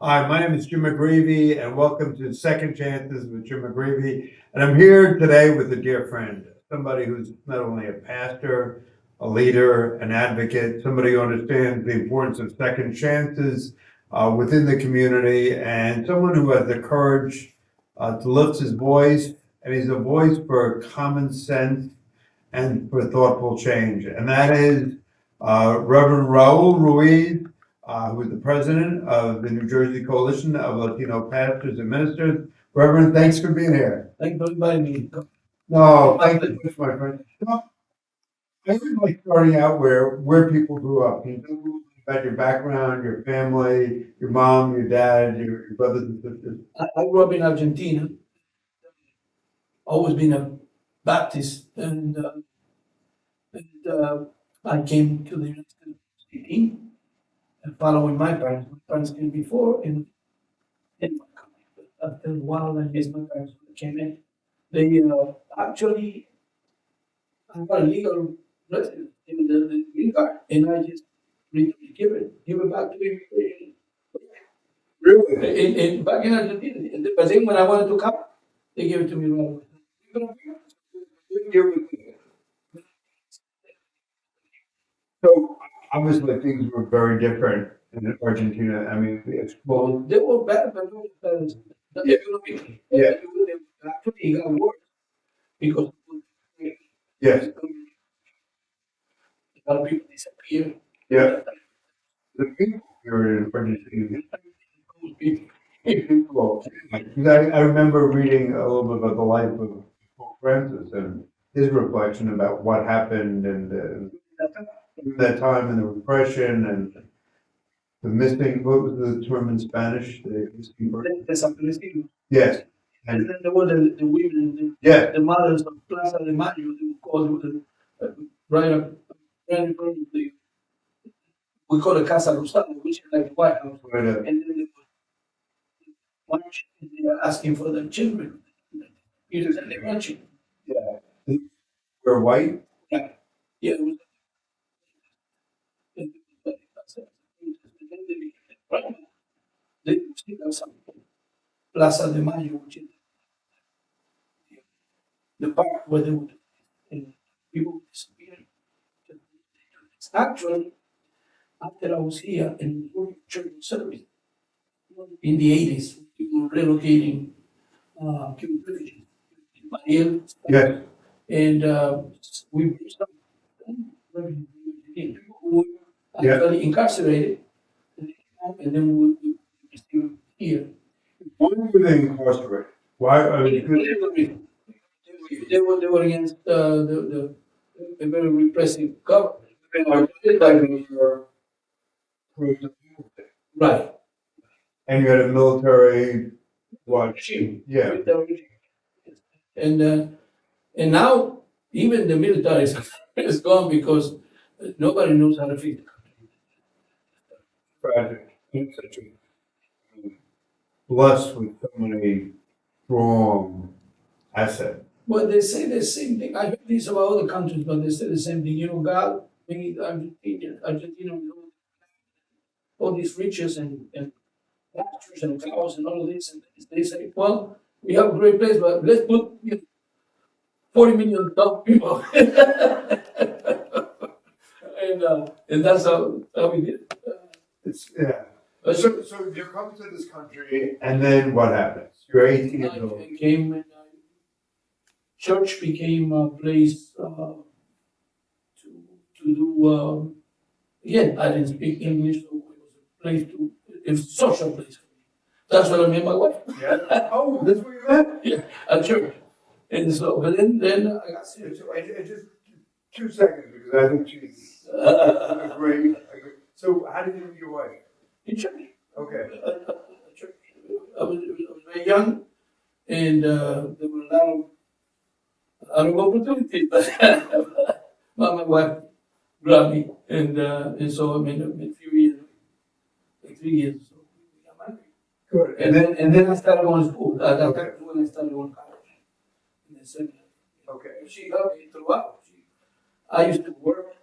Hi, my name is Jim McGreevy, and welcome to Second Chances with Jim McGreevy. And I'm here today with a dear friend, somebody who's not only a pastor, a leader, an advocate, somebody who understands the importance of second chances within the community, and someone who has the courage to lift his voice, and he's a voice for common sense and for thoughtful change. And that is Reverend Raúl Ruiz, who is the president of the New Jersey Coalition of Latino Pastors and Ministers. Reverend, thanks for being here. Thanks for inviting me. No, thank you much, my friend. I would like starting out where people grew up. Can you tell me a little bit about your background, your family, your mom, your dad, your brothers and sisters? I grew up in Argentina. Always been a Baptist, and I came to the United States at 18, and following my parents. My parents came before, and after a while, I guess my parents came in. They actually I got a legal residence in the green card, and I just give it back to him. Really? Back in Argentina. But then when I wanted to come, they gave it to me right away. So obviously things were very different in Argentina. I mean, it's Well, they were bad, but not as bad as the economy. Yeah. Actually, it got worse because Yes. a lot of people disappeared. Yeah. The people here in Argentina, I remember reading a little bit about the life of Pope Francis and his reflection about what happened and that time and the repression and the missing, what was the term in Spanish? The missing person? Desaparecidos. Yes. And And then there were the women, yeah, the mothers of Plaza de Mayo, they were called right up, right in front of the, we call it Casa Rosada, which is like the White House. right, And then they were marching, and they were asking for their children. You know, and they're marching. yeah. They were white. Yeah, it was. And then they became right. They still have some Plaza de Mayo, which is the park where they would, and people would disappear. Actually, after I was here in the church service in the 80s, we were relocating Cuban refugees in Mariel, Yes. and we brought some refugees who were Yeah. actually incarcerated, and then we still here. Why were they incarcerated? Why? I mean, They were against the very repressive government. Right. And you had a military watch. Regime. Yeah. Military regime. And now even the military is gone because nobody knows how to fix it. Tragic. It's such a blessed with so many strong assets. Well, they say the same thing. I heard this about other countries, but they say the same thing. You know, God made Argentina with all these riches and pastures and cows and all of this, and they say, well, we have a great place, but let's put 40 million dumb people. And that's how we did. It's, yeah. But So you come to this country, and then what happens? You're 18 years old. I came and church became a place to do. Again, I didn't speak English, so it was a place to. It was a social place for me. That's what I met my wife. Yeah. Oh, that's where you met? Yeah, at church. And so, but then I got serious. So I just 2 seconds because I think she's a great. So how did you meet your wife? In church. Okay. Church. I was very young, and there were a lot of opportunities, but my wife grabbed me, and so I mean, a few years, like 3 years, so we got married. Good. And then I started going to school. That's when I started going to college. And then seminary. Okay. She helped me throughout. I used to work,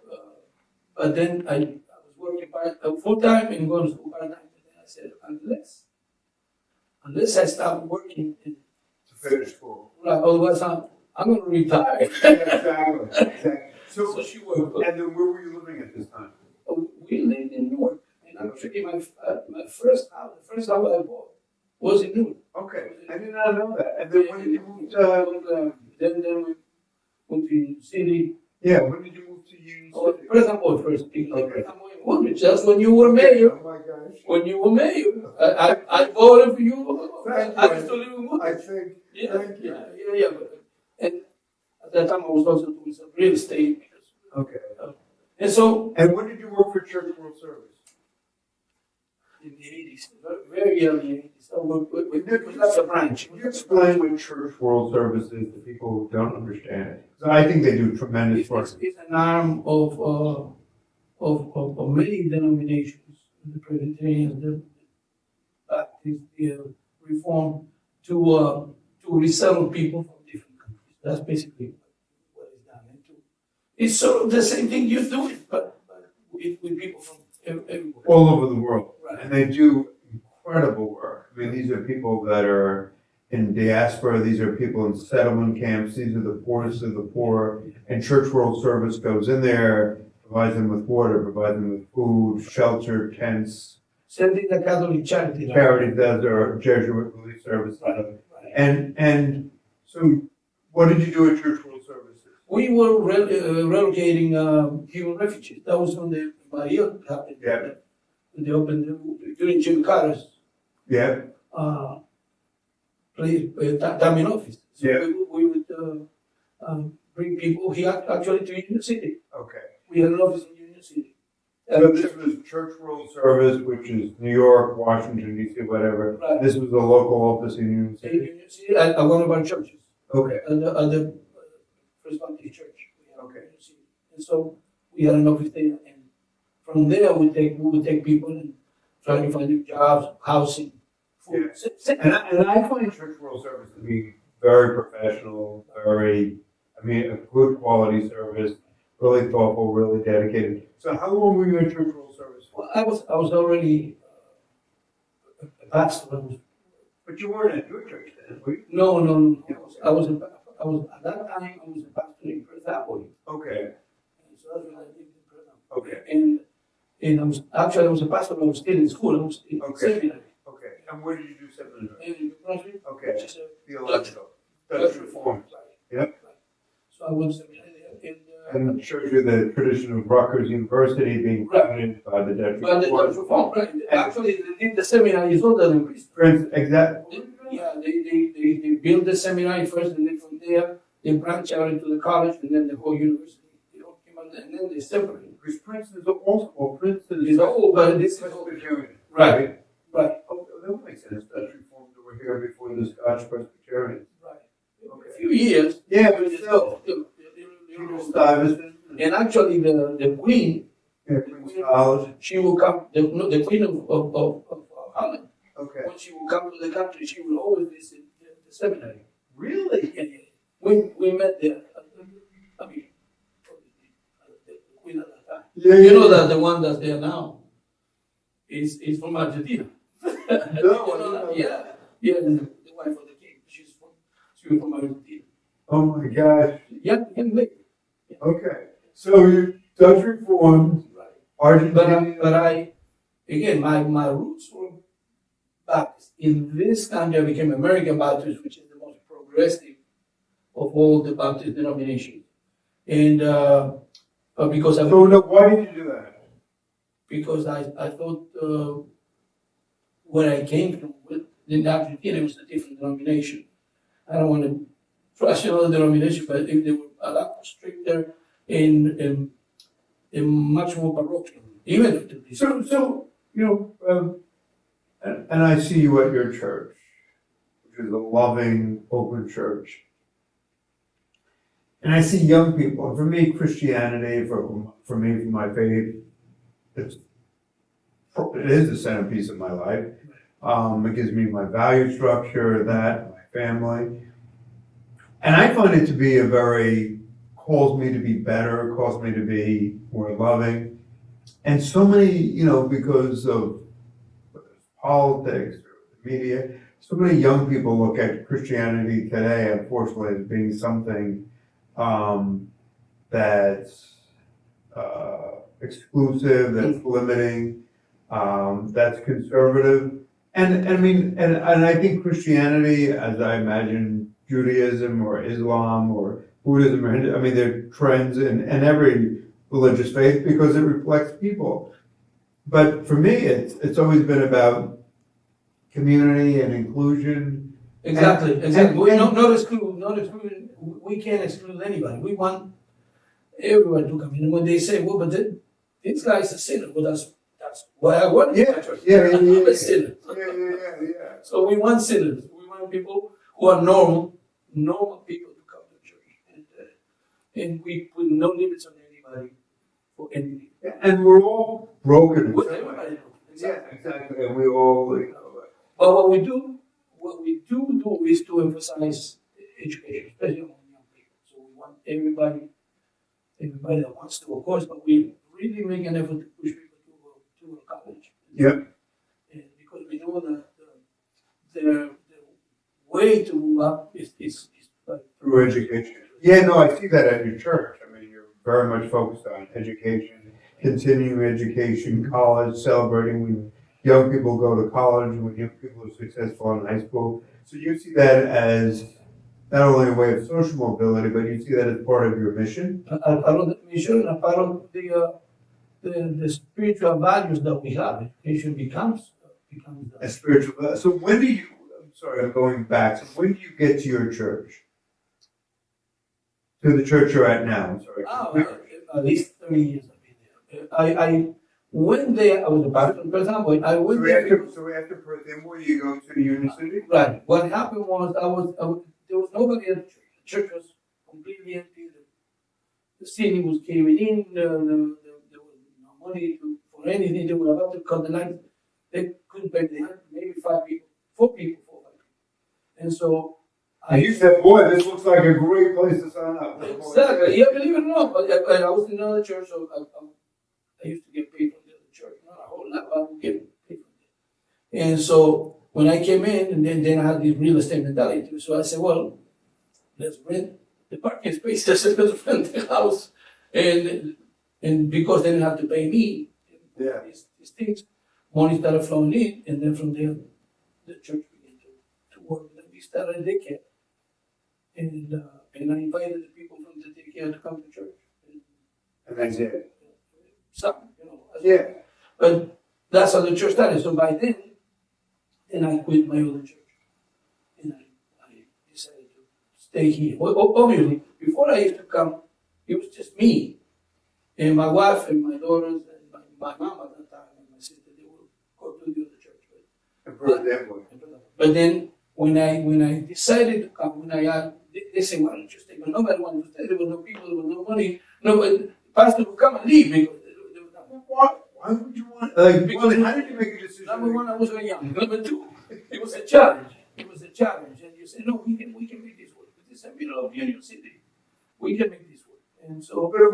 but then I was working full time and going to school part time. And then I said, unless unless I start working. To finish school. Right, otherwise I'm going to retire. Exactly. So she worked. And then where were you living at this time? We lived in Newark, and actually my first house, the first house I bought was in Newark. Okay, I did not know that. And then when did you move to? Then we moved to Union City. Yeah, when did you move to Union City? First I bought first. Okay. I'm in Woodbridge. That's when you were mayor. Oh my gosh. When you were mayor, I voted for you. Thank I you. used to live in I Woodbridge. think. Yeah, Thank you. yeah. And at that time I was also doing some real estate. Okay. And so And when did you work for Church World Service? in the 80s, very early 80s. I worked with that's a branch. Can you explain what Church World Service is to people who don't understand it? So I think they do tremendous work. It's an arm of many denominations, the Presbyterians, the Baptists, the Reformed, to resettle people from different countries. That's basically what it's done into. It's sort of the same thing you're doing, but with people from everywhere. All over the world. Right. And they do incredible work. I mean, these are people that are in diaspora. These are people in settlement camps. These are the poorest of the poor. And Church World Service goes in there, provides them with water, provides them with food, shelter, tents. Same thing that Catholic Charity does. Charity does, or Jesuit Relief Service. Right. And so what did you do at Church World Services? We were relocating human refugees. That was when the Maria happened. Yeah. When they opened during Jimmy Carter's Yeah. time in office. So Yeah. we would bring people here actually to Union City. Okay. We had an office in Union City. So this was Church World Service, which is New York, Washington, D.C., whatever. Right. This was the local office in Union In City. Union City at one of our churches. Okay. At the First Baptist Church. Okay. In Union City. And so we had an office there, and from there we would take people and try to find them jobs, housing, food. And I find Church World Service to be very professional, a good quality service, really thoughtful, really dedicated. So how long were you in Church World Service for? Well, I was already a pastor. But you weren't at your church then, were you? No. I was at that time I was a pastor in Perth Amboy. Okay. And so that's when I lived in Perth Amboy. Okay. And I was a pastor, but I was still in school. I was in seminary. Okay. And where did you do seminary? In New Brunswick, Okay. which is a Theological. Dutch Reformed. Yep. So I was seminary there. And it shows you the tradition of Rutgers University being founded by the Dutch But the Dutch Reformed. Reform, right? Actually, they did the seminary is older than Christian. Exactly. Yeah, they built the seminary first, and then from there they branched out into the college, and then the whole university. They all came out, and then they separated. Because Princeton is also, Princeton It's old, but this is old. Presbyterian. Right. Right. Oh, that would make sense. Dutch Reformed were here before the Scotch Presbyterians. Right. Okay. A few years. Yeah, but still. They- Stuyvesant. And actually, the queen, Yeah, Queen's College. she will come. The queen of Holland. Okay. When she will come to the country, she will always visit the seminary. Really? Yeah. We met there. I mean, the queen at that time. Yeah, You know that the one that's there now is from Argentina. No, You know that? Yeah, the wife of the king. She was from Argentina. Oh my gosh. Young lady. Okay. So you Dutch Reformed, Right. Argentina. But again, my roots were Baptist. In this country, I became American Baptist, which is the most progressive of all the Baptist denominations. And because Why did you do that? because I thought where I came from, in Argentina, it was a different denomination. I don't want to trust another denomination, but they were a lot stricter and much more parochial. Even So and I see you at your church, which is a loving, open church. And I see young people. And for me, Christianity, for my faith, it is the centerpiece of my life. It gives me my value structure, my family. And I find it to be calls me to be better, calls me to be more loving. And so many, because of whether it's politics or the media, so many young people look at Christianity today, unfortunately, as being something that's exclusive, that's limiting, that's conservative. And I mean, and I think Christianity, as I imagine Judaism or Islam or Buddhism, or Hindu, I mean, there are trends in every religious faith because it reflects people. But for me, it's always been about community and inclusion. Exactly. And- We not exclude. We can't exclude anybody. We want everyone to come in. And when they say, "Well, but this guy's a sinner," well, that's why I want Yeah, my church. yeah, I'm yeah, a sinner. yeah. So we want sinners. We want people who are normal people to come to church, and we put no limits on anybody for anything. And we're all broken. in With some way. everybody. Yeah, exactly. And we all, But what we do is to emphasize education, especially among young people. So we want everybody that wants to, of course, but we really make an effort to push people to go to college. Yep. And because we know that the way to move up is like Through education. Yeah, no, I see that at your church. I mean, you're very much focused on education, continuing education, college, celebrating when young people go to college, when young people are successful in high school. So you see that as not only a way of social mobility, but you see that as part of your mission. a part of the mission, a part of the spiritual values that we have. Education becomes A spiritual. So when do you? I'm sorry, I'm going back. So when do you get to your church? To the church you're at now. I'm sorry. At least 30 years I've been there. I went there. I was a pastor, for example. I went there. So after Perth, then where do you go to Union City? Right. What happened was there was nobody at the church. The church was completely empty. The city was caving in. There was no money for anything. They were about to cut the lights. They couldn't pay. They had maybe 4 people, 5 people. And so And you said, boy, this looks like a great place to sign up. exactly. Yeah, believe it or not. But I was in another church, so I used to get paid from the other church. Not a whole lot, but I would get paid from it. And so when I came in, and then I had this real estate mentality. So I said, well, let's rent the parking space. Let's rent the house. And because they didn't have to pay me, these things, money started flowing in, and then from there, the church began to work. And we started a daycare. And I invited the people from the daycare to come to church. And that's it. Some, Yeah. But that's how the church started. So by then I quit my other church. And I decided to stay here. Well, obviously, before I used to come, it was just me and my wife and my daughters and my mom at that time and my sister. They would go to the other church. But then when I decided to come, they said, why don't you stay? But nobody wanted to stay. There was no people, there was no money. Nobody, pastor would come and leave because there was nothing. Why would you want? Like, how did you make a decision? Number one, I was very young. Number two, it was a challenge. And you say, no, we can make this work. This is the middle of Union City. We can make this work. And so, But it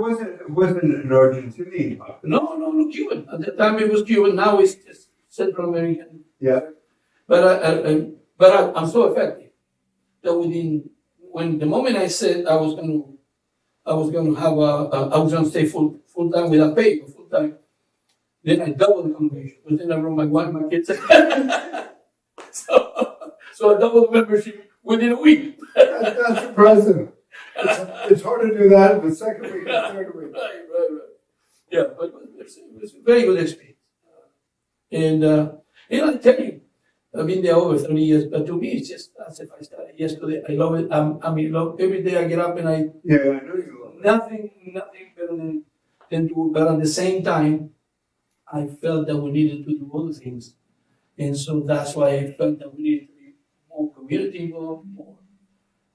wasn't an Argentinian. no, Cuban. At the time it was Cuban. Now it's just Central American. Yeah. But I'm so effective that when the moment I said I was going to stay full time without pay, but full time, then I doubled the congregation. But then I brought my wife, my kids. so I doubled the membership within a week. That's impressive. It's hard to do that in the second week and third week. Right. Yeah, but it was a very good experience. And I tell you, I've been there over 30 years, but to me, it's just as if I started yesterday. I love it. Every day I get up and I know you love it. nothing better than to, but at the same time, I felt that we needed to do other things. And so that's why I felt that we needed to be more community involved, more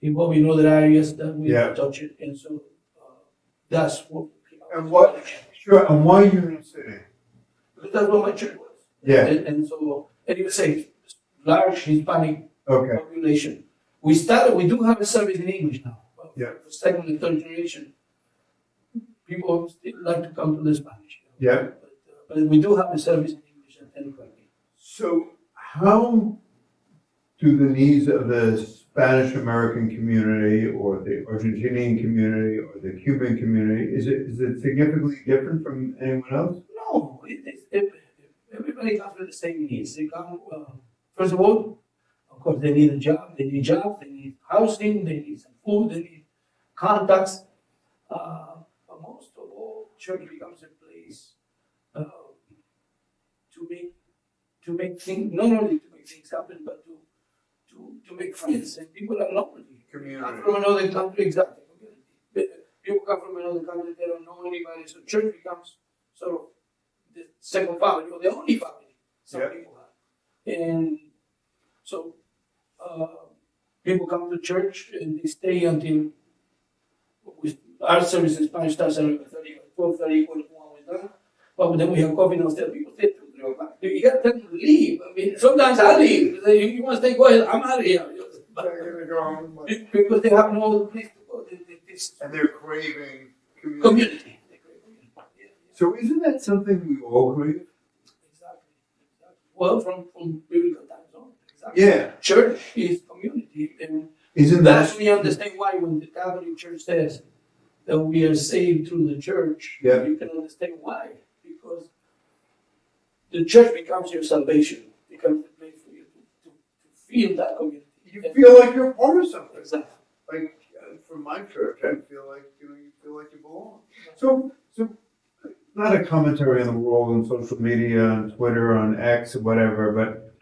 involved in other areas that we touch it. And so that's what. And why Union City? Because that's what my church was. Yeah. And you say, large Hispanic Okay. population. We do have a service in English now. Yeah. For second and third generation, people still like to come to the Spanish. Yeah. But we do have a service in English at 10 o'clock. So how to the needs of the Spanish American community or the Argentinian community or the Cuban community? Is it significantly different from anyone else? No, everybody comes with the same needs. They come, first of all, of course, they need a job, they need housing, they need some food, they need contacts. But most of all, church becomes a place to make things, not only to make things happen, but to make friends. And people are lonely. Community. Come from another country, exactly. People come from another country, they don't know anybody, so church becomes sort of the second family or the only family some people have. And so people come to church and they stay until our service in Spanish starts at 12:30, when we're done. But then we have coffee downstairs. People stay till 3 o'clock. You got to tell them to leave. I mean, sometimes I leave. You want to stay, go ahead. I'm out of here. Because they have no other place to go. And they're craving Community. So isn't that something we all crave? Exactly. Well, from biblical times on. Exactly. Yeah. Church is community. And Isn't that's that? when you understand why when the Catholic Church says that we are saved through the church, Yeah. you can understand why. Because the church becomes your salvation, becomes the place for you to feel that community. You feel like you're part of something. Exactly. Like from my church, I feel like you feel like you belong. So not a commentary on the world on social media, on Twitter, on X, or whatever, but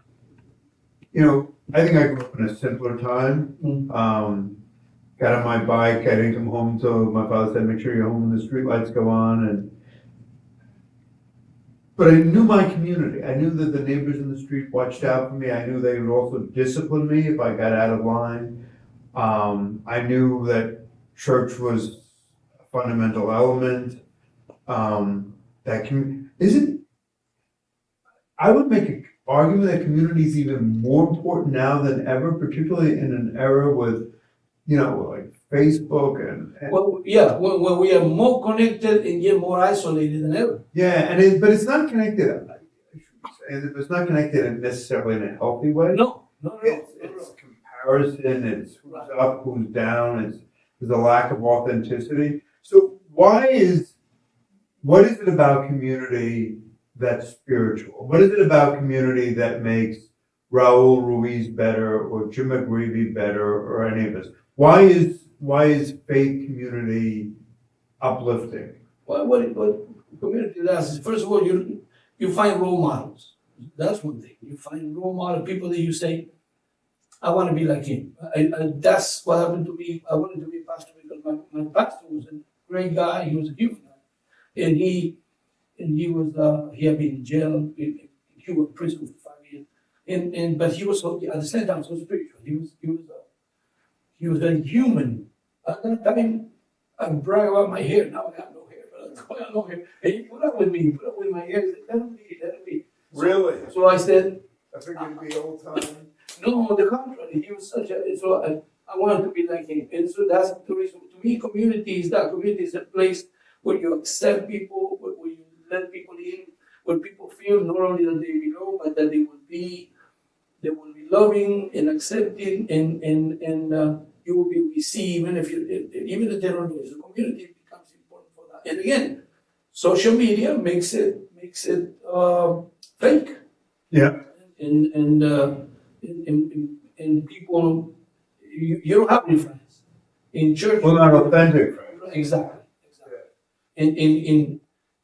I think I grew up in a simpler time. Got on my bike, I didn't come home until my father said, "Make sure you're home when the street lights go on." But I knew my community. I knew that the neighbors in the street watched out for me. I knew they would also discipline me if I got out of line. I knew that church was a fundamental element. I would make an argument that community is even more important now than ever, particularly in an era with, like Facebook and Well, yeah, when we are more connected and yet more isolated than ever. yeah, but it's not connected. It's not connected necessarily in a healthy way. No. It's comparison. It's who's up, who's down. There's a lack of authenticity. So what is it about community that's spiritual? What is it about community that makes Raúl Ruiz better, or Jim McGreevy better, or any of us? Why is faith community uplifting? What community does is, first of all, you find role models. That's one thing. You find role model people that you say, I want to be like him. That's what happened to me. I wanted to be a pastor because my pastor was a great guy. He was a human guy, and he had been in jail in Cuban prison for 5 years, but he was so, at the same time so spiritual. He was very human. At that time, I brag about my hair. Now I have no hair, but I have no hair. And he put up with me, put up with my hair. He said, let him be. Really? So I said, I figured it'd be old time. no, on the contrary, he was so I wanted to be like him. And so that's the reason. To me, community is a place where you accept people, where you let people in, where people feel not only that they belong, but that they will be loving and accepting, and you will be received, even if they don't know. So community becomes important for that. And again, social media makes it fake. Yeah. And people, you don't have any friends in church. Well, not authentic friends. Exactly. In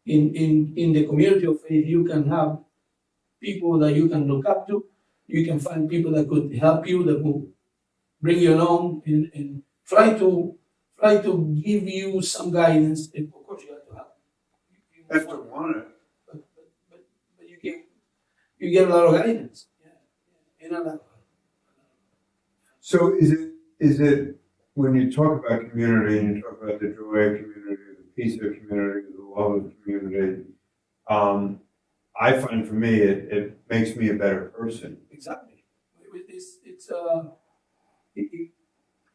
the community of faith, you can have people that you can look up to. You can find people that could help you, that will bring you along and try to give you some guidance. And of course, you have to have. You Have to want it. But you get a lot of guidance. Yeah. And a lot. So is it when you talk about community and you talk about the joy of community, the peace of community, the love of community, I find for me it makes me a better person. Exactly.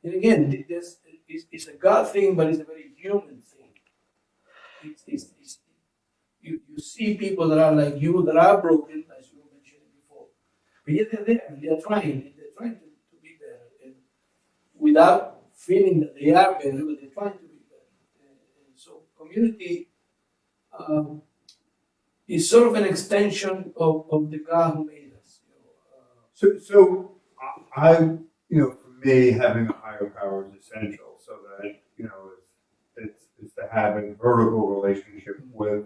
And again, it's a God thing, but it's a very human thing. You see people that are like you, that are broken, as you mentioned before, but yet they're there, they're trying trying to be better, and without feeling that they are better, but they're trying to be better. And so community is sort of an extension of the God who made us. So for me, having a higher power is essential so that, it's to have a vertical relationship with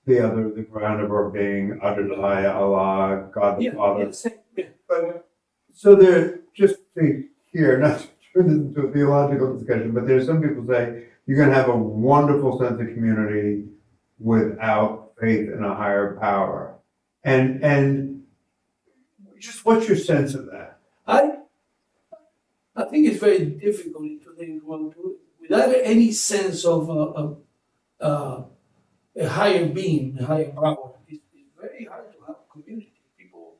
the ground of our being, Adonai, Allah, God the Father. Yeah. But so there, just to hear, not to turn this into a theological discussion, but there's some people say you can have a wonderful sense of community without faith in a higher power. And just what's your sense of that? I think it's very difficult in today's world without any sense of a higher being, a higher power. It's very hard to have community. People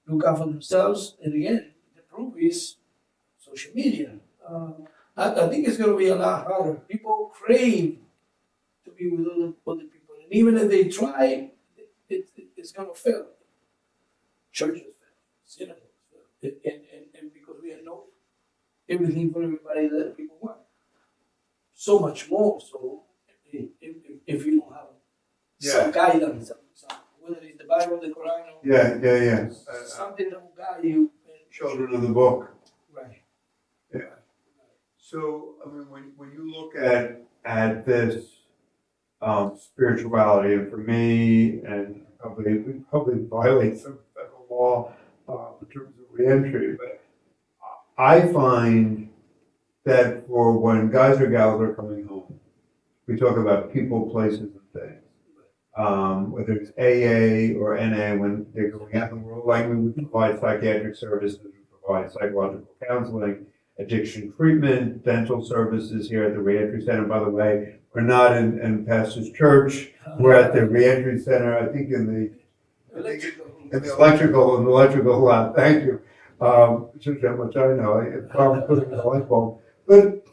look out for themselves, and again, the proof is social media. I think it's going to be a lot harder. People crave to be with other people, and even if they try, it's going to fail. Churches fail, synagogues fail, and because we know everything for everybody that people want, so much more. So if you don't have some guidance, whether it's the Bible, the Quran, or something that will guide you. Children of the book. Right. Yeah. So, I mean, when you look at this spirituality, and for me, and probably violates some federal law in terms of reentry, but I find that for when guys or gals are coming home, we talk about people, places, and things. Whether it's AA or NA, when they're going out in the world, like we provide psychiatric services, we provide psychological counseling, addiction treatment, dental services here at the reentry center. By the way, we're not in Pastor's Church. We're at the reentry center, I think in the electrical lab. Thank you. Shows how much I know. It's probably putting the light bulb. But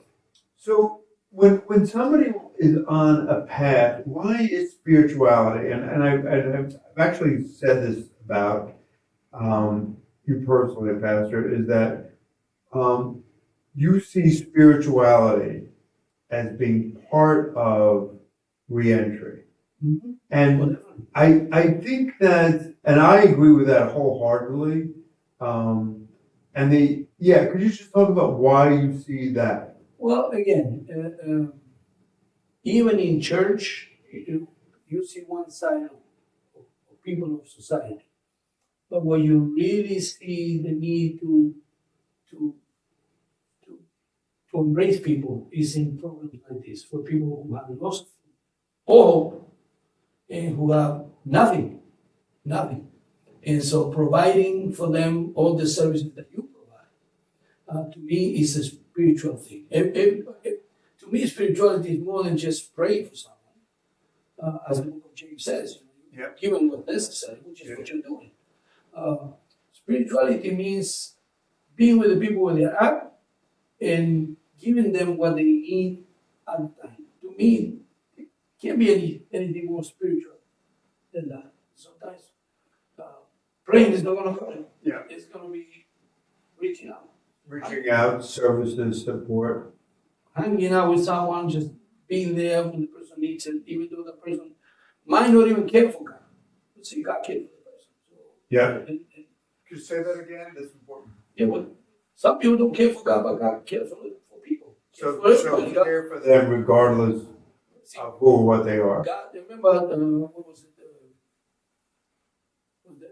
so when somebody is on a path, why is spirituality? And I've actually said this about you personally, Pastor, is that you see spirituality as being part of reentry. Mm-hmm. And I think that, and I agree with that wholeheartedly. Could you just talk about why you see that? Well, again, even in church, you see one side of people of society, but when you really see the need to embrace people is in programs like this for people who have lost all hope and who have nothing. And so providing for them all the services that you provide, to me, is a spiritual thing. To me, spirituality is more than just praying for someone. As the book of James says, give them what's necessary, which is what you're doing. Spirituality means being with the people where they're at and giving them what they need at the time. To me, it can't be anything more spiritual than that. Sometimes praying is not going to cut it. Yeah. It's going to be reaching out. Reaching out, services, support. Hanging out with someone, just being there when the person needs it, even though the person might not even care for God. But see, God cares for the person. So, yeah. Could you say that again? That's important. Yeah, but some people don't care for God, but God cares for people. So care for them regardless of who or what they are. God, remember, what was it?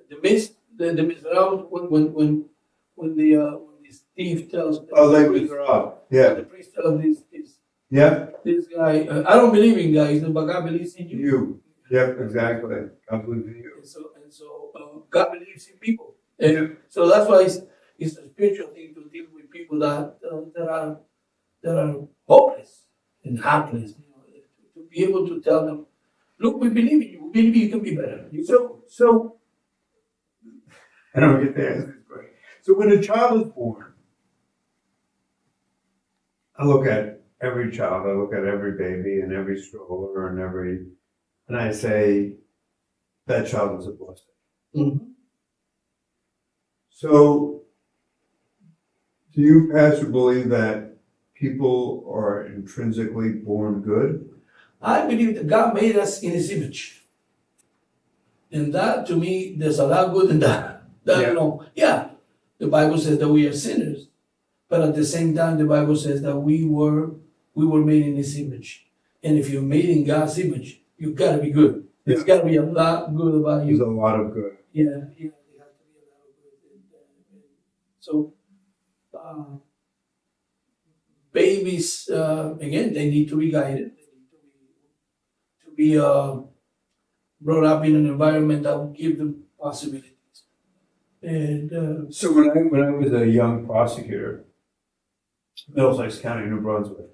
The Miserable, when the thief tells. Les Miserables. Yeah. The priest tells this guy, I don't believe in guys, but God believes in you. Yep, exactly. God believes in you. And so God believes in people. And so that's why it's a spiritual thing to deal with people that are hopeless and helpless. To be able to tell them, look, we believe in you. We believe you can be better. So I don't get to answer this question. So when a child is born, I look at every child, I look at every baby and every stroller and I say, that child is a blessing. Mm-hmm. So, do you, Pastor, believe that people are intrinsically born good? I believe that God made us in His image. And that, to me, there's a lot of good in that. Yeah. The Bible says that we are sinners, but at the same time, the Bible says that we were made in His image. And if you're made in God's image, you gotta be good. There's gotta be a lot good about There's you. a lot of good. Yeah, there has to be a lot of good. So, babies, again, they need to be guided. They need to be brought up in an environment that will give them possibilities. And So when I was a young prosecutor, Middlesex County, New Brunswick,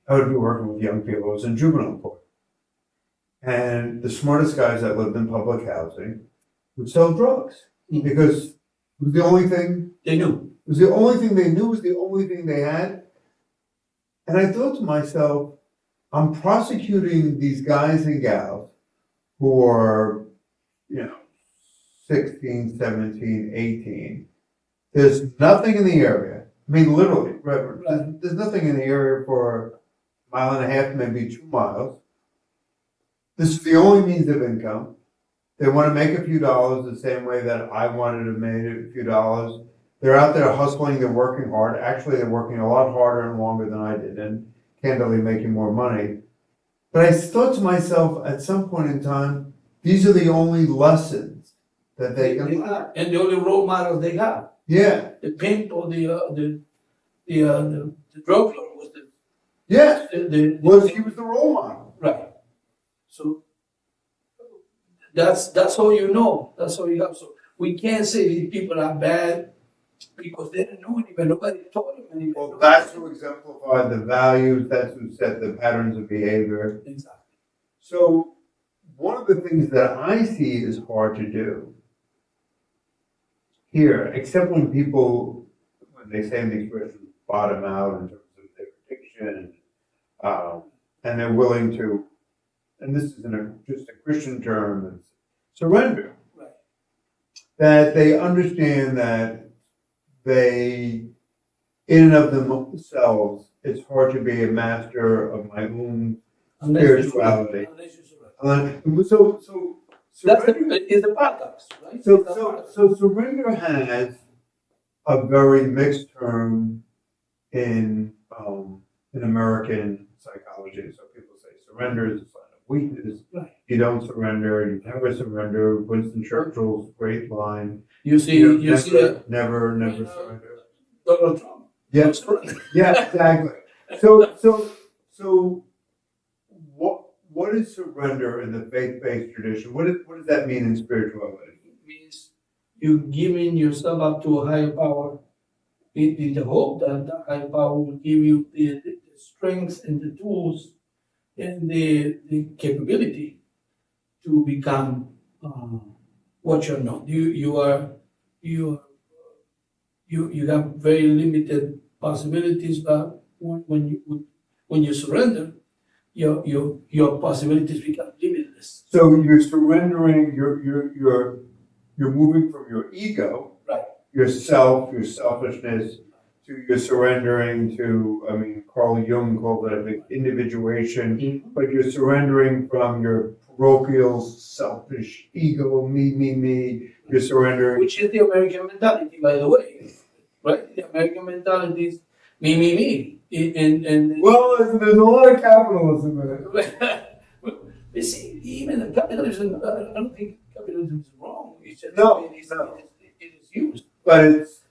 I would be working with young people. I was in juvenile court. And the smartest guys that lived in public housing would sell drugs because it was the only thing they knew. It was the only thing they knew, it was the only thing they had. And I thought to myself, I'm prosecuting these guys and gals who are, 16, 17, 18. There's nothing in the area. I mean, literally, there's nothing in the area for a mile and a half, maybe 2 miles. This is the only means of income. They want to make a few dollars the same way that I wanted to make a few dollars. They're out there hustling, they're working hard. Actually, they're working a lot harder and longer than I did, and candidly making more money. But I thought to myself, at some point in time, these are the only lessons that they can learn. And the only role models they have. Yeah. The pimp or the drug lord was Yeah. he was the role model. Right. So that's how you know. That's how you have. So we can't say these people are bad because they didn't know anything. Nobody taught them anything. Well, that's who exemplified the values. That's who set the patterns of behavior. Exactly. So one of the things that I see is hard to do here, except when people, when they say the expression bottom out in terms of their addiction, and they're willing to, and this isn't just a Christian term, it's surrender. Right. That they understand that they, in and of themselves, it's hard to be a master of my own spirituality. So That's surrender, is the paradox, right? so surrender has a very mixed term in American psychology. So people say surrender is a sign of weakness. Right. You don't surrender, you never surrender. Winston Churchill's great line. You see Never surrender. Donald Trump. Yeah, yeah, exactly. So what is surrender in the faith-based tradition? What does that mean in spirituality? It means you giving yourself up to a higher power in the hope that that higher power will give you the strength and the tools and the capability to become what you're not. You have very limited possibilities, but when you surrender, your possibilities become limitless. So you're surrendering. You're moving from your ego, Right. yourself, your selfishness, to you're surrendering to. Carl Jung called it, I think, individuation. Mm-hmm. But you're surrendering from your parochial, selfish ego, me. You're surrendering. Which is the American mentality, by the way. Right? The American mentality is me. And Well, there's a lot of capitalism in it. you see, even capitalism, I don't think capitalism is wrong. It's just No. it is used. But it's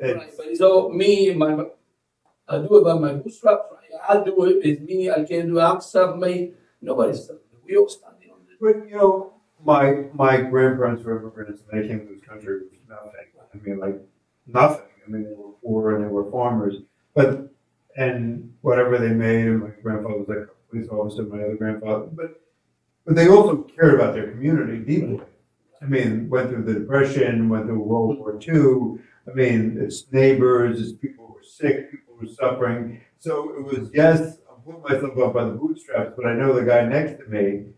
Right. But so I do it by my bootstraps. Right? I do it. It's me. I can't do it. I'm self-made. Nobody's self-made. We all standing on this. But my grandparents were immigrants and they came to this country with nothing. Nothing. They were poor and they were farmers. And whatever they made, and my grandfather was like a police officer, my other grandfather, but they also cared about their community deeply. Went through the Depression, went through World War II. It's neighbors, it's people who were sick, people who were suffering. So it was, yes, I'm pulling myself up by the bootstraps, but I know the guy next to me,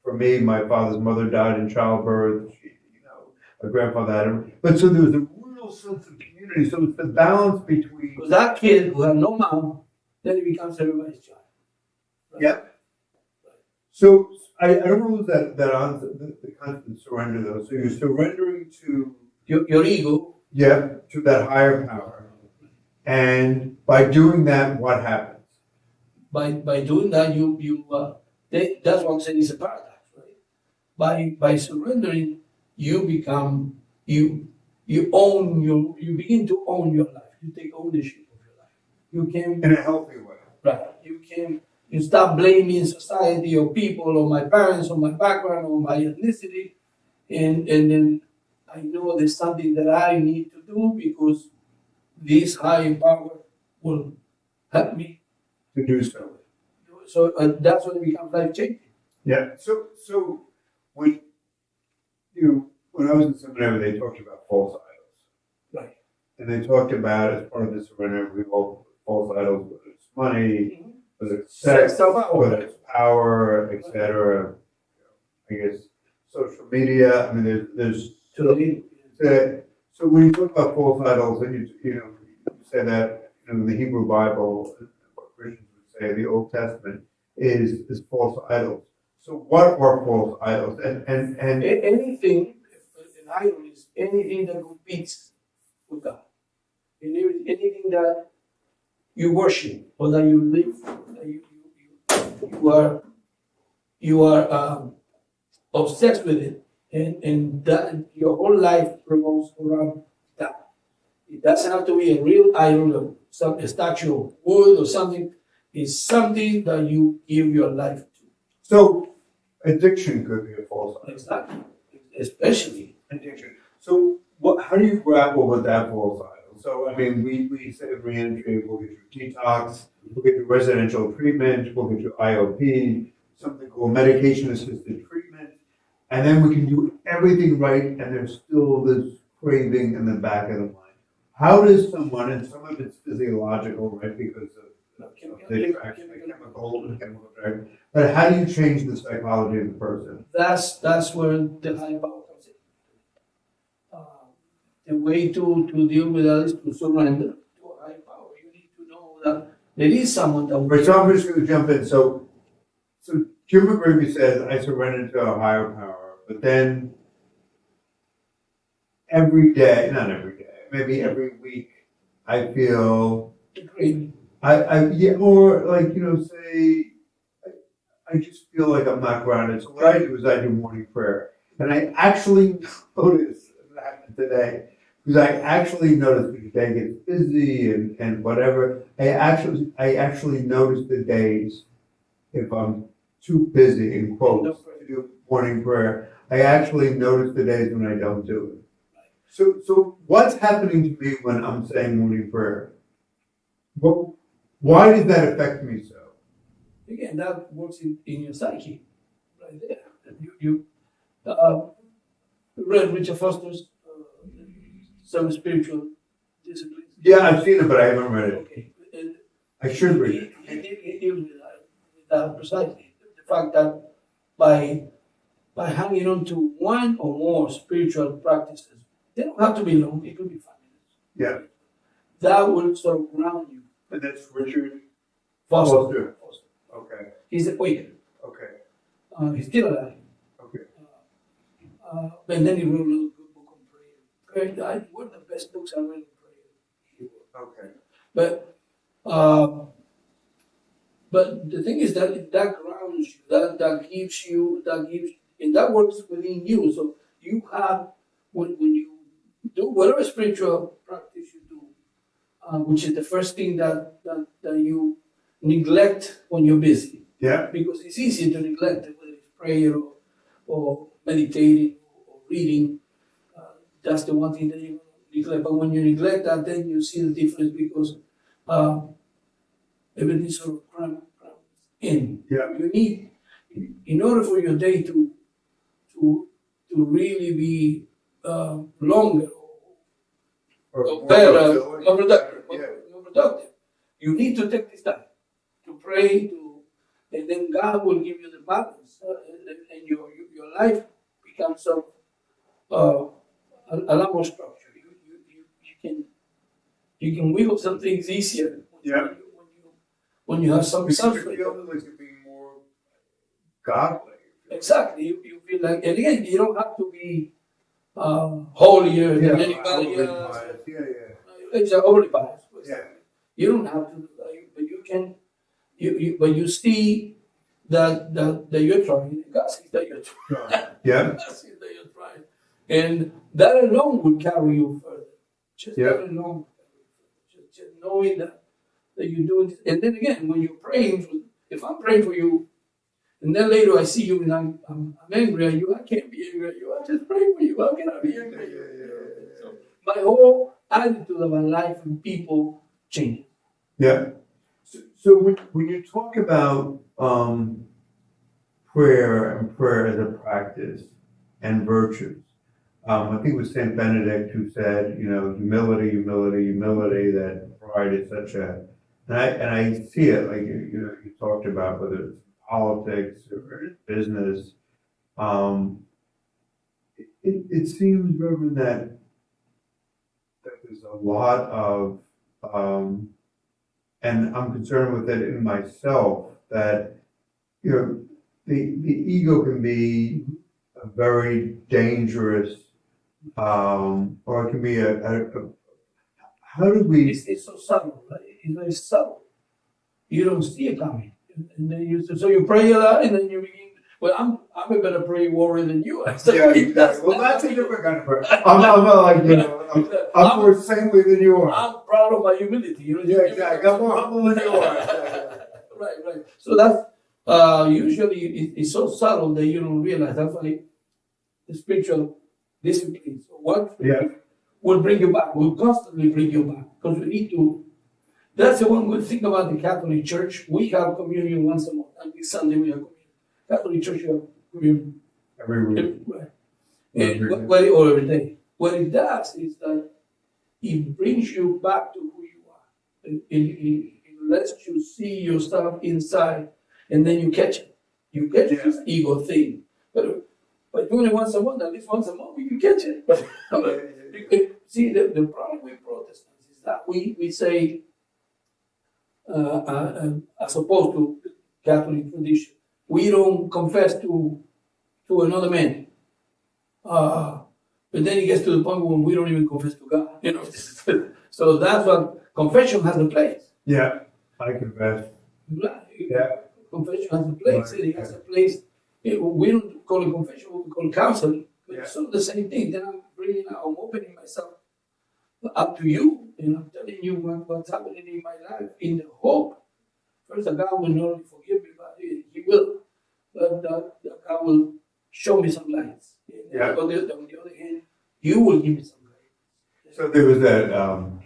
for me, my father's mother died in childbirth. my grandfather had him. But so there was a real sense of community. So it's the balance between. Because that kid who had no mom, then he becomes everybody's child. Right? Yep. So I don't know that on the constant surrender though. So you're surrendering to Your ego. Yeah, to that higher power. And by doing that, what happens? By doing that, that's what I'm saying is a paradox, right? By surrendering, you begin to own your life. You take ownership of your life. You can In a healthy way. right. You stop blaming society or people or my parents or my background or my ethnicity, and then I know there's something that I need to do because this higher power will help me To do so. So that's when it becomes life changing. Yeah. So when when I was in seminary, they talked about false idols. Right. And they talked about as part of the surrender, we all false idols, whether it's money, whether it's sex, whether it's power, etc. I guess social media. I mean, there's so when you talk about false idols, and you say that the Hebrew Bible, what Christians would say, the Old Testament is false idols. So what are false idols? And anything, an idol is anything that competes with God. Anything that you worship or that you live, that you are obsessed with it, and that your whole life revolves around that. It doesn't have to be a real idol, a statue of wood or something. It's something that you give your life to. So addiction could be a false idol. Exactly. Especially addiction. So how do you grapple with that false idol? So I mean, we say re-entry, we'll get your detox, we'll get your residential treatment, we'll get your IOP, something called medication-assisted treatment, and then we can do everything right, and there's still this craving in the back of the mind. How does someone, and some of it's physiological, right, because of the attraction, the chemical drug, but how do you change the psychology of the person? that's where the high power comes in. The way to deal with that is to surrender to a high power. You need to know that there is someone that will. Right, so I'm just going to jump in. So Jim McGreevy says, I surrender to a higher power, but then every day, not every day, maybe every week, I feel, Great. or like, say, I just feel like I'm not grounded. So what I do is I do morning prayer. And I actually notice that today, because I actually notice the day gets busy and whatever. I actually notice the days if I'm too busy, in quotes, to do morning prayer. I actually notice the days when I don't do it. So what's happening to me when I'm saying morning prayer? Why does that affect me so? Again, that works in your psyche, right there. You read Richard Foster's some spiritual disciplines. Yeah, I've seen it, but I haven't read it. Okay. And I should read it. He deals with that precisely. The fact that by hanging on to one or more spiritual practices, they don't have to be long, it could be 5 minutes. Yeah. That will sort of ground you. And that's Richard Foster. Okay. He's a Quaker. Okay. He's still alive. Okay. And then he wrote a little good book on prayer. One of the best books I read on prayer. Okay. But the thing is that grounds you, that gives, and that works within you. So you have, when you do whatever spiritual practice you do, which is the first thing that you neglect when you're busy. Yeah. Because it's easy to neglect it, whether it's prayer or meditating or reading. That's the one thing that you neglect. But when you neglect that, then you see the difference because everything sort of cramps in. Yeah. You need, in order for your day to really be longer or better, more productive, you need to take this time to pray, and then God will give you the balance, and your life becomes so a lot more structure. You can wiggle some things easier. Yeah. When you have some Because you suffering. feel like you're being more godly. Exactly. You feel like, and again, you don't have to be holier than anybody else. Yeah. It's overly biased. Yeah. You don't have to, but you can. But you see that you're trying. God sees that you're trying. Yeah. God sees that you're trying, and that alone will carry you further. Just that alone, just knowing that you're doing this. And then again, when you're praying, if I'm praying for you, and then later I see you and I'm angry at you, I can't be angry at you. I just pray for you. How can I be angry at you? So my whole attitude of my life and people changes. Yeah. So when you talk about prayer and prayer as a practice and virtues, I think it was Saint Benedict who said, humility, that pride is such a, and I see it like you talked about, whether it's politics or business. It seems, Reverend, that there's a lot of and I'm concerned with it in myself, that the ego can be a very dangerous, or it can be a how do we? It's so subtle, right? It's very subtle. You don't see it coming, and then you pray a lot, and then you begin. Well, I'm a better prayer warrior than you are. So that's a different kind of prayer. I'm not like I'm more saintly than you are. I'm proud of my humility. Yeah, exactly. I'm more humble than you are. Right. So that's usually it's so subtle that you don't realize. That's why the spiritual disciplines, will bring you back. Will constantly bring you back, because we need to. That's the one good thing about the Catholic Church. We have communion once a month. And this Sunday we have communion. Catholic Church, you have communion every week. Right. Or every day. What it does is that it brings you back to who you are. It lets you see yourself inside, and then you catch it. You catch this ego thing. But by doing it once a month, at least once a month, we can catch it. See, the problem with Protestants is that we say, as opposed to Catholic tradition, we don't confess to another man. But then it gets to the point when we don't even confess to God. So that's what confession has a place. Yeah, I confess. Yeah. Confession has a place. Right. It has a place. We don't call it confession, we call it counseling. But it's sort of the same thing. Then I'm opening myself up to you, and I'm telling you what's happening in my life in the hope. First, that God will not only forgive me, but He will. But that God will show me some lights. Yeah. On the other hand, You will give me some light. So there was that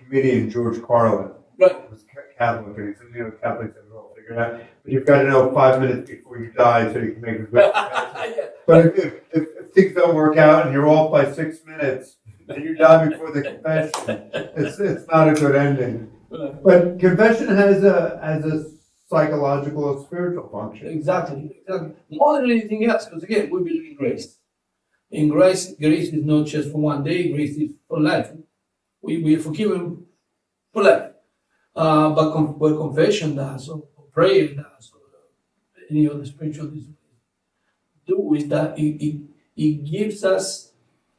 comedian, George Carlin. Right. Who was Catholic, and he said, Catholics have it all figured out. But you've got to know 5 minutes before you die so you can make a good confession. But if things don't work out and you're off by 6 minutes and you die before the confession, it's not a good ending. Right. But confession has a psychological or spiritual function. Exactly. More than anything else, because again, we believe in grace. In grace is not just for one day, grace is for life. We are forgiven for life. But what confession does, or prayer does, or any other spiritual discipline do, is that it gives us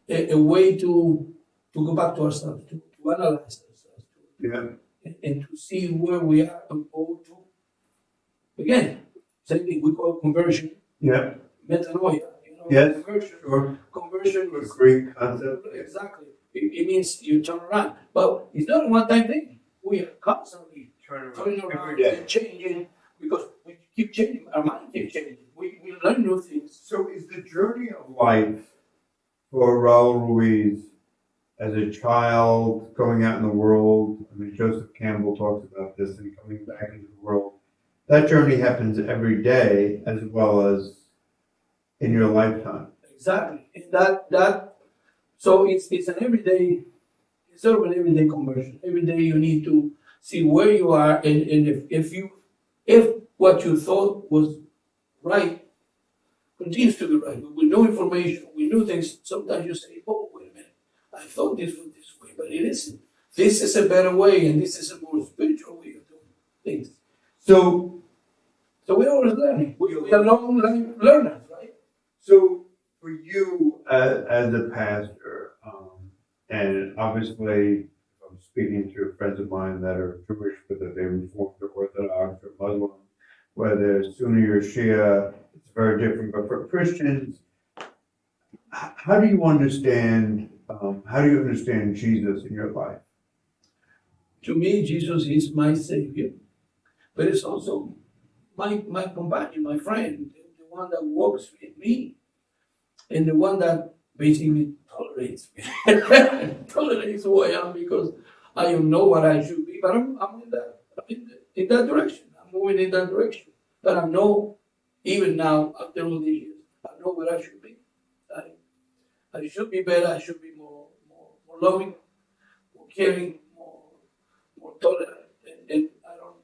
a way to go back to ourselves, to analyze ourselves, and to see where we are and go to. Again, same thing we call conversion. Yeah. Metanoia. Yes. Conversion. Sure. Conversion is a Greek concept. Exactly. It means you turn around. But it's not a one-time thing. We are constantly turning around and changing, because we keep changing. Our mind keeps changing. We learn new things. So is the journey of life for Raúl Ruiz as a child going out in the world? I mean, Joseph Campbell talks about this, and coming back into the world. That journey happens every day as well as in your lifetime. Exactly. So it's an everyday, it's sort of an everyday conversion. Every day you need to see where you are, and if what you thought was right continues to be right, with new information, with new things, sometimes you say, oh, wait a minute, I thought this was this way, but it isn't. This is a better way, and this is a more spiritual way of doing things. So, So we're always learning. We are long learners, right? so for you as a pastor, and obviously I'm speaking to friends of mine that are Jewish, whether they're Reformed or Orthodox or Muslim, whether Sunni or Shia, it's very different. But for Christians, how do you understand Jesus in your life? To me, Jesus is my Savior, but it's also my companion, my friend, the one that walks with me, and the one that basically tolerates me, tolerates who I am because I don't know what I should be, but I'm in that direction. I'm moving in that direction. But I know, even now, after all these years, I know what I should be. I should be better. I should be more loving, more caring, more tolerant, and I don't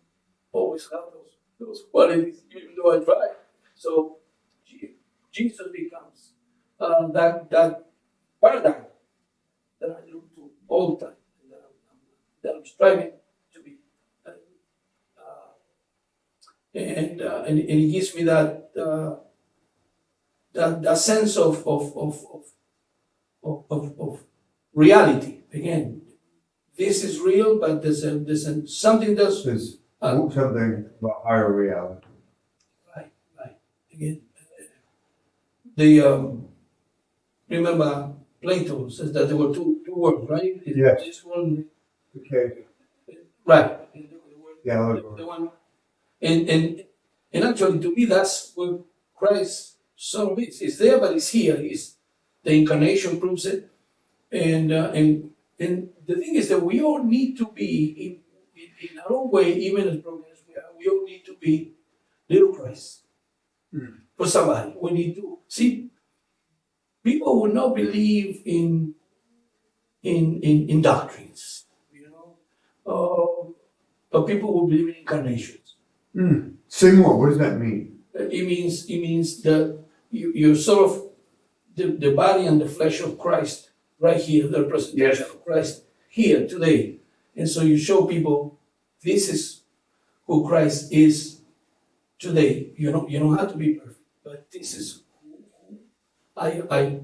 always have those qualities, even though I try. So Jesus becomes that paradigm that I look to all the time, that I'm striving to be, and it gives me that sense of reality. Again, this is real, but there's something that's There's something about higher reality. right. Again, the remember Plato says that there were two worlds, right? Yes. This one, Okay. right? And Yeah. the one, and actually, to me, that's what Christ sort of is. It's there, but it's here. The incarnation proves it, and the thing is that we all need to be in our own way, even as broken as we are. We all need to be little Christ for somebody. We need to see. People will not believe in doctrines, but people will believe in incarnations. Say more. What does that mean? It means that you're sort of the body and the flesh of Christ right here, the representation of Christ here today, and so you show people this is who Christ is today. You don't have to be perfect, but this is who I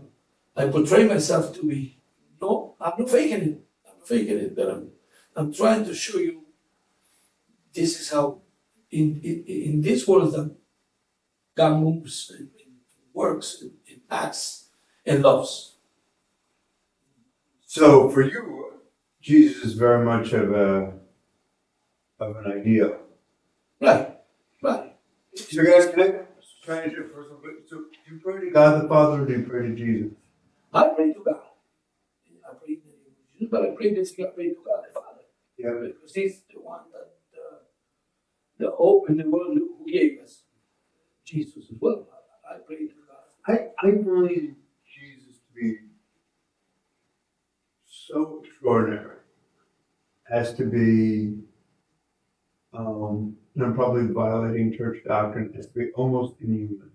portray myself to be. No, I'm not faking it. But I'm trying to show you this is how in this world that God moves and works and acts and loves. So for you, Jesus is very much of an ideal. Right. So guys, can I try to first of all, so do you pray to God the Father or do you pray to Jesus? I pray to God. I pray in the name of Jesus, but I pray to God the Father. Yeah. Because He's the one that opened the world who gave us Jesus as well. I pray to God. I find Jesus to be so extraordinary as to be, and I'm probably violating church doctrine, as to be almost inhuman.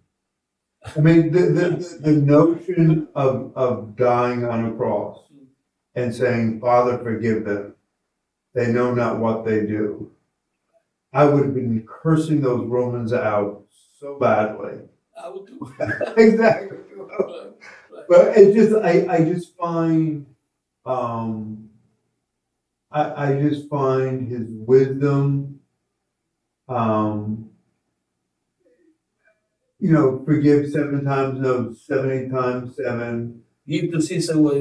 I mean, the notion of dying on a cross and saying, Father, forgive them. They know not what they do. I would have been cursing those Romans out so badly. I will do. Exactly. Right. But it just, I just find, I just find his wisdom, forgive 7 times, no, 70 times 7. Give to Caesar what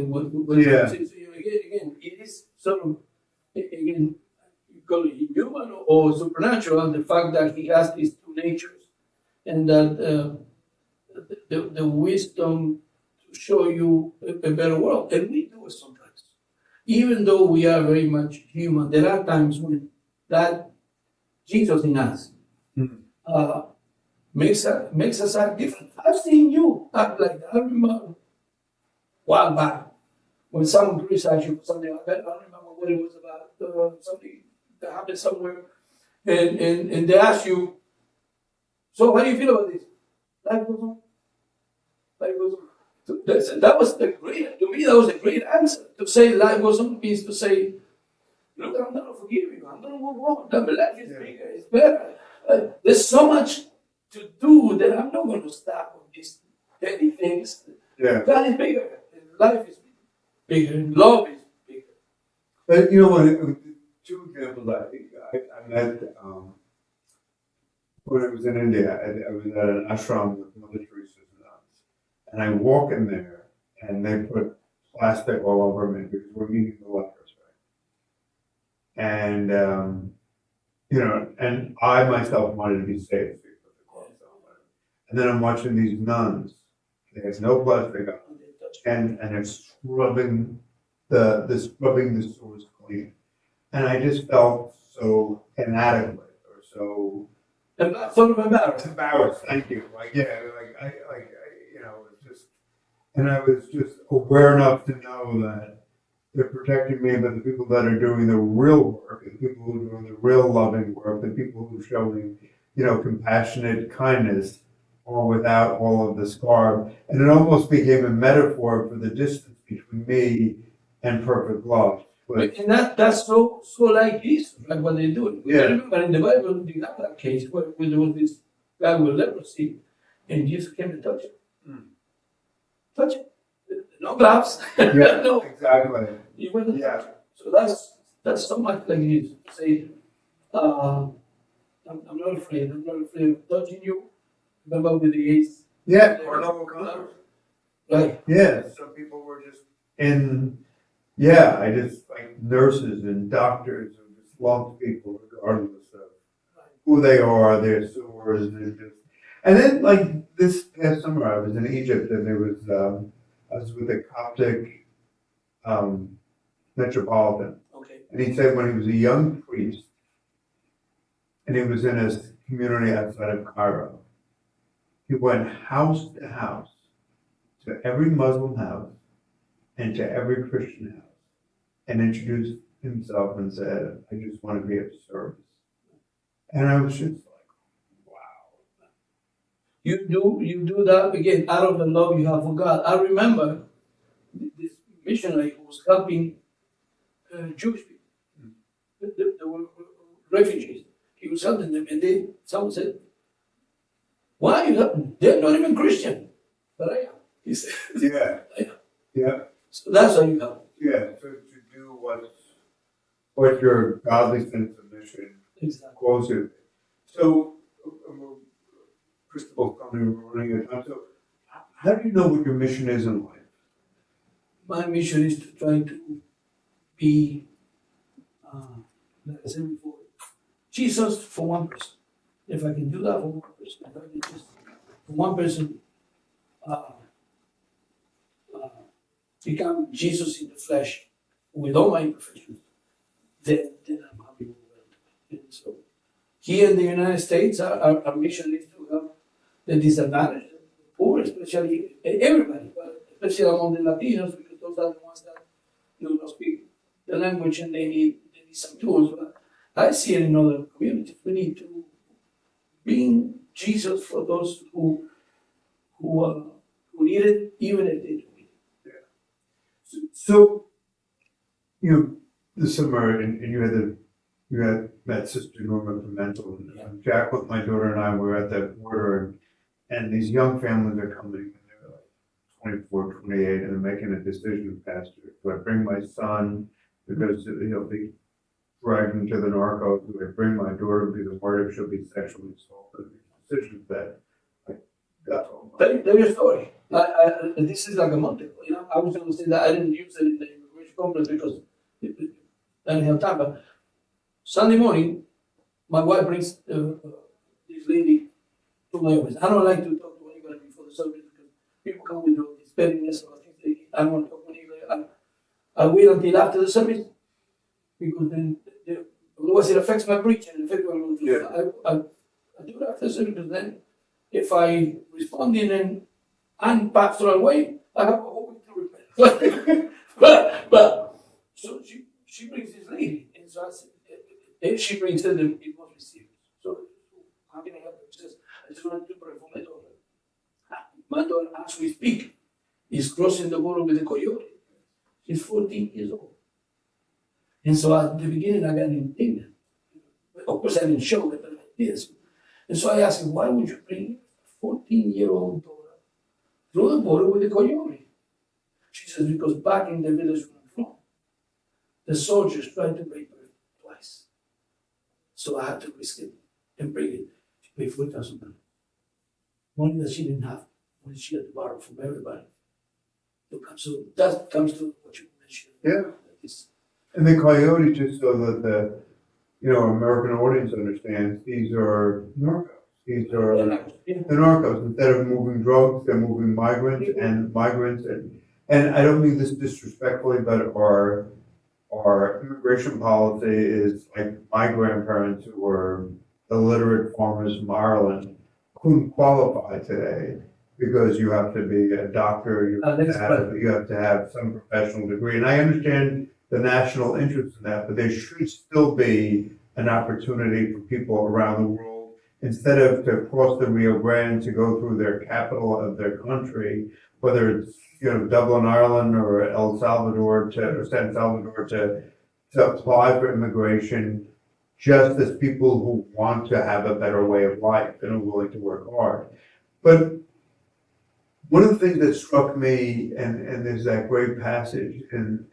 Yeah. Again, it is sort of, again, you call it human or supernatural, the fact that he has these two natures, and that the wisdom to show you a better world. And we do it sometimes. Even though we are very much human, there are times when that Jesus in us makes us act different. I've seen you act like that. I remember a while back when someone criticized you for something like that. I don't remember what it was about, something that happened somewhere. And they asked you, so how do you feel about this? Life goes on. So that was the great, to me, that was a great answer. To say life was on peace, to say, look, I'm going to forgive you. I'm going to move on. The life is bigger, it's better. There's so much to do that I'm not going to stop on these petty things. Yeah. God is bigger. Life is bigger. Love is bigger. But you know what? Two examples I met when I was in India. I was at an ashram with Mother Teresa's nuns, and I walk in there, and they put plastic all over me because we're meeting the lepers, right? And you know, and I myself wanted to be safe. And then I'm watching these nuns. They have no plastic on, and they're scrubbing the sores clean. And I just felt so inadequate or so Sort of embarrassed. embarrassed. Thank you. You know, it's just, and I was just aware enough to know that they're protecting me, but the people that are doing the real work, the people who are doing the real loving work, the people who are showing, you know, compassionate kindness, or without all of the scar. And it almost became a metaphor for the distance between me and perfect love. But, And that's so like this, like what they do. Yeah. I remember in the Bible, you have that case where there was this guy with leprosy, and Jesus came to touch him. Touch him. No gloves. yeah, No. exactly. You went to Yeah. touch him. So that's so much like this. Say, I'm not afraid. I'm not afraid of touching you. Remember with the AIDS? Yeah, Cornell O'Connor. Right. Yeah, some people were just in, yeah, I just, like nurses and doctors who just loved people regardless of who they are, their sores, and just, and then like this past summer I was in Egypt and there was, I was with a Coptic metropolitan, Okay. and he said when he was a young priest and he was in a community outside of Cairo, he went house to house, to every Muslim house and to every Christian house, and introduced himself and said, I just want to be of service. And I was just like, wow. You do that again out of the love you have for God. I remember this missionary who was helping Jewish people. They were refugees. He was helping them, and someone said, why are you helping? They're not even Christian. But I am. He said, Yeah. I am. Yeah. So that's how you help. Yeah. So to do what your godly sense of mission Exactly. calls you. So, Crystal, we're running out of time. So, how do you know what your mission is in life? My mission is to try to be, like I said before, Jesus for one person. If I can do that for one person, if I can just for one person become Jesus in the flesh with all my imperfections, then I'm happy with that. And so here in the United States, our mission is to help the disadvantaged, the poor, especially everybody, but especially among the Latinos, because those are the ones that do not speak the language and they need some tools. But I see it in other communities. We need to bring Jesus for those who need it, even if they don't need it. So, you know, this summer, and you had met Sister Norma Pimentel, and Jacqueline, my daughter, and I were at that border, and these young families are coming, and they're like 24, 28, and they're making a decision, Pastor. Do I bring my son because he'll be dragged into the narcos? Do I bring my daughter because the martyr she'll be sexually assaulted? Decisions that, like, that's all. Tell your story. This is like a multiple. You know, I was going to say that I didn't use it in the immigration conference because I didn't have time. But Sunday morning, my wife brings this lady to my office. I don't like to talk to anybody before the service because people come with this pettiness or things. I don't want to talk to anybody. I wait until after the service because then otherwise it affects my preaching. It affects what I'm going to do. I do it after the service because then if I respond in an unpastoral way, I have a whole week to repent. but so she brings this lady, and so I said, if she brings them, it must be serious. So how can I help her? She says, I just wanted to pray for my daughter. My daughter, as we speak, is crossing the border with a coyote. She's 14 years old. And so at the beginning, I got indignant. Of course, I didn't show it, but like this. And so I asked him, why would you bring a 14-year-old daughter through the border with a coyote? She says, because back in the village where I'm from, the soldiers tried to rape her twice. So I had to risk it and bring it. She paid $4,000. Money that she didn't have, money she had to borrow from everybody. So that comes to what you mentioned. Yeah. And the coyote, just so that the American audience understands, these are narcos. These are the narcos. Instead of moving drugs, they're moving migrants, and I don't mean this disrespectfully, but our immigration policy is like my grandparents who were illiterate farmers from Ireland couldn't qualify today because you have to be a doctor, you have to have some professional degree. And I understand the national interest in that, but there should still be an opportunity for people around the world, instead of to cross the Rio Grande to go through their capital of their country, whether it's Dublin, Ireland, or El Salvador or San Salvador to apply for immigration, just as people who want to have a better way of life and are willing to work hard. But one of the things that struck me, and there's that great passage in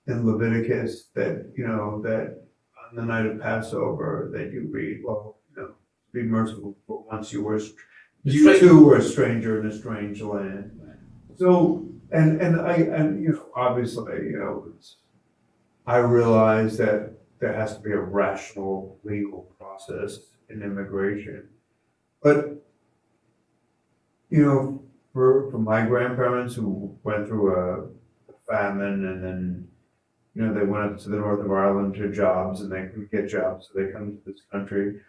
Leviticus that that on the night of Passover that you read, be merciful, for once you too were a stranger in a strange land. So and obviously I realize that there has to be a rational legal process in immigration, but for my grandparents who went through a famine and then, they went up to the north of Ireland to jobs and they couldn't get jobs, so they come to this country.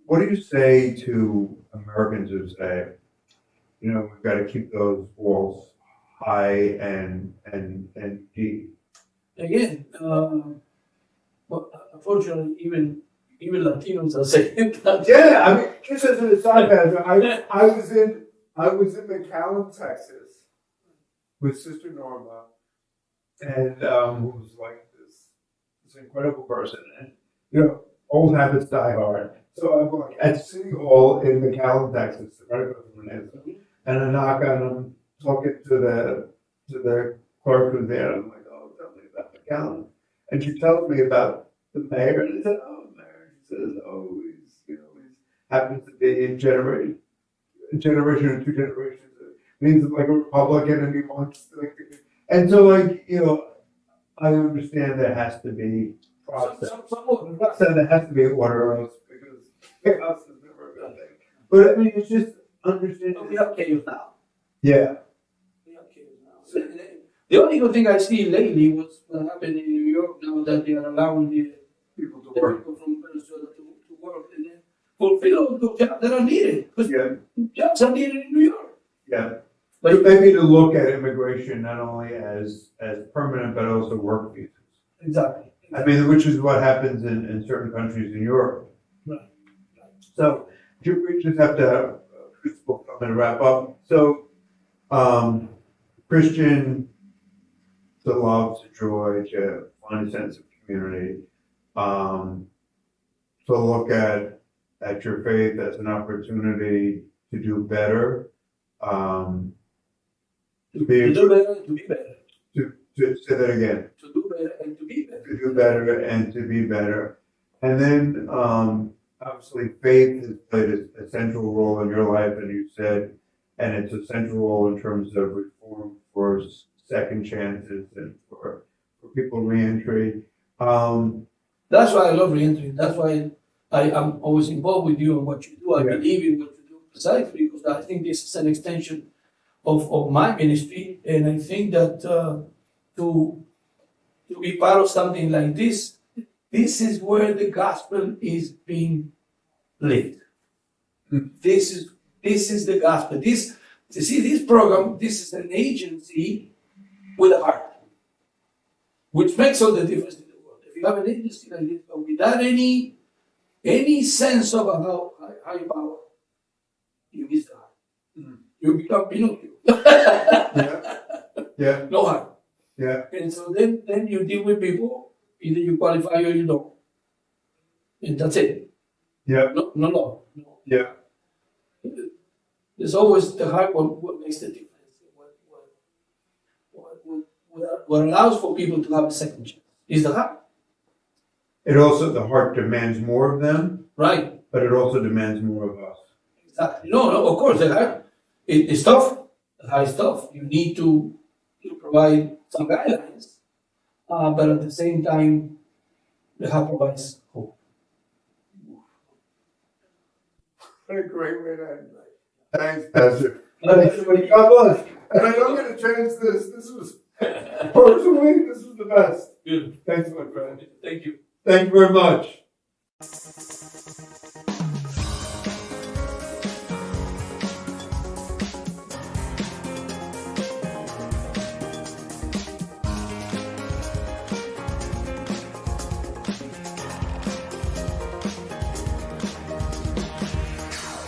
What do you say to Americans who say, we've got to keep those walls high and deep? Again, but unfortunately, even Latinos are saying that. Yeah, I mean, just as an aside, I was in McAllen, Texas, with Sister Norma, and who was like this incredible person, and old habits die hard. So I'm like at City Hall in McAllen, Texas, right across from Manhattan, and I knock on them, talking to the clerk who's there. And I'm like, oh, tell me about McAllen, and she tells me about the mayor, and I said, oh, mayor. She says, oh, he's happens to be a generation or two generations. Means like a Republican, and he wants and so I understand there has to be process. There has to be order, else because chaos is never a good thing. But I mean, it's just understanding. We have chaos now. Yeah. We have chaos now. The only good thing I see lately was what happened in New York now that they are allowing the People to work. people from Venezuela to work and then fulfill those jobs that are needed. Because jobs are needed in New York. Yeah. But maybe to look at immigration not only as permanent but also work visas. Exactly. I mean, which is what happens in certain countries in Europe. Right. So we just have to come and wrap up. So Christian, to love, to joy, to find a sense of community, to look at your faith as an opportunity to do better. To do better, to be better. To say that again. To do better and to be better. To do better and to be better. And then obviously faith has played a central role in your life, and you said, and it's a central role in terms of reform for second chances and for people reentry. That's why I love reentry. That's why I'm always involved with you and what you do. I believe in what you do precisely because I think this is an extension of my ministry, and I think that to be part of something like this is where the gospel is being lived. This is the gospel. This program, this is an agency with a heart, which makes all the difference in the world. If you have an agency like this, but without any sense of a high power, you miss the heart. You become Pinocchio. Yeah. No harm. Yeah. And so then you deal with people, either you qualify or you don't. And that's it. Yeah. No. No. Yeah. There's always the heart what makes the difference. What allows for people to have a second chance is the heart. The heart demands more of them, Right. but it also demands more of us. Exactly. No, of course, the heart it's tough. The heart is tough. You need to provide some guidelines, but at the same time, the heart provides hope. What a great way to end life. Thanks, Pastor. God bless. And I don't get a chance this. This was, personally, this was the best. Good. Thanks, my friend. Thank you. Thank you very much.